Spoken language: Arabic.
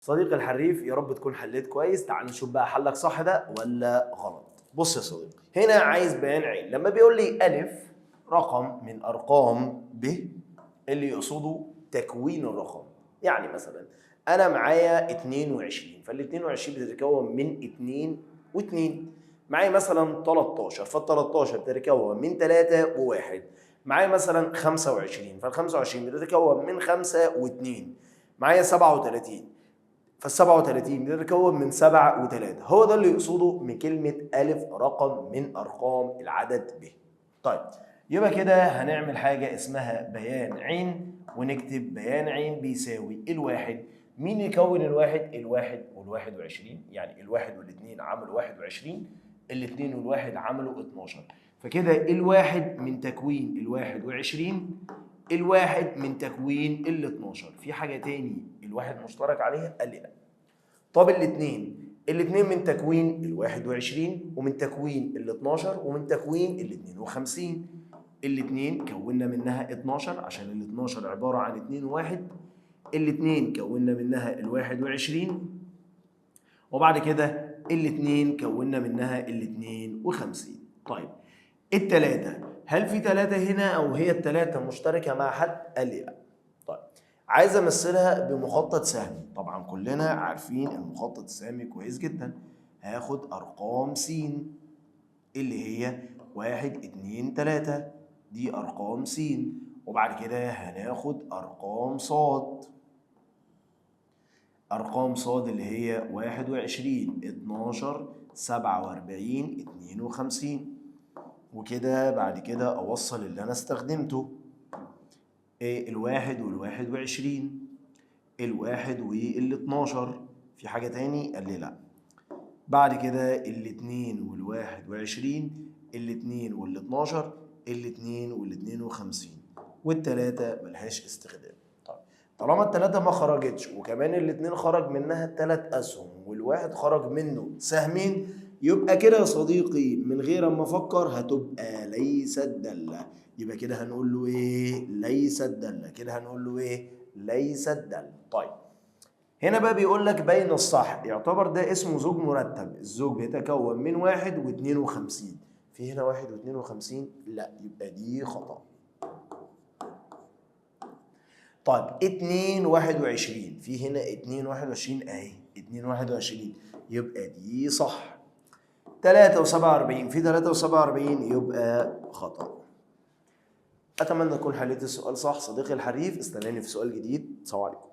صديقي الحريف، يا رب تكون حليت كويس. تعال نشوف بقى حلك صح ده ولا غلط. بص يا صديقي، هنا عايز بيان عين. لما بيقول لي ألف رقم من أرقام ب، اللي يقصده تكوين الرقم. يعني مثلا أنا معايا 22، فال 22 بتتكون من 2 و2. معايا مثلا 13، فال 13 بتتكون من 3 و1. معايا مثلا 25، فال 25 بتتكون من 5 و2. معايا 37، فال 37 بتتكون من 7 و3. هو ده اللي يقصده من كلمة ألف رقم من أرقام العدد ب. طيب يبقى كده هنعمل حاجة اسمها بيان عين، ونكتب بيان عين بيساوي الواحد. مين يكون الواحد؟ الواحد والواحد وعشرين، يعني الواحد والاثنين عملوا 21، الاثنين والواحد عملوا 12. فكده الواحد من تكوين الواحد وعشرين، الواحد من تكوين ال 12. في حاجة تاني الواحد مشترك عليها؟ قال لي لا. طب الاثنين من تكوين ال 21 ومن تكوين ال 12 ومن تكوين ال 52. الاثنين كونا منها 12 عشان ال 12 عبارة عن 2 و1. الاثنين كونا منها ال 21، وبعد كده الاثنين كونا منها ال 52. طيب التلاتة، هل في تلاتة هنا أو هي التلاتة مشتركة مع حد؟ قال لي لا. طيب عايز أمثلها بمخطط سهمي. طبعا كلنا عارفين المخطط السهمي كويس جدا. هاخد أرقام س اللي هي 1 2 3، دي أرقام س. وبعد كده هناخد أرقام ص. أرقام ص اللي هي 21 12 47 52. وكده بعد كده أوصل اللي أنا استخدمته، الواحد والواحد وعشرين، الواحد وال 12. في حاجة تاني؟ قال لي لأ. بعد كده الاتنين والواحد وعشرين، الاتنين وال 12، الاتنين وال 52، والتلاتة ملهاش استخدام. طيب طالما التلاتة ما خرجتش وكمان الاتنين خرج منها 3 أسهم والواحد خرج منه سهمين، يبقى كده يا صديقي من غير ما افكر هتبقى ليست دالة. يبقى كده هنقول له ايه؟ ليست دالة. كده هنقول له ايه؟ ليست دالة. طيب هنا بقى بيقول لك بين الصح، يعتبر ده اسمه زوج مرتب. الزوج بيتكون من 1 و52. في هنا 1 و52؟ لا، يبقى دي خطأ. طيب 2 21، في هنا 2 21 اهي، 2 21 يبقى دي صح. 3 و47، في 3 و47 يبقى خطأ. أتمنى تكون حليت السؤال صح صديقي الحريف. استناني في سؤال جديد. سلام عليكم.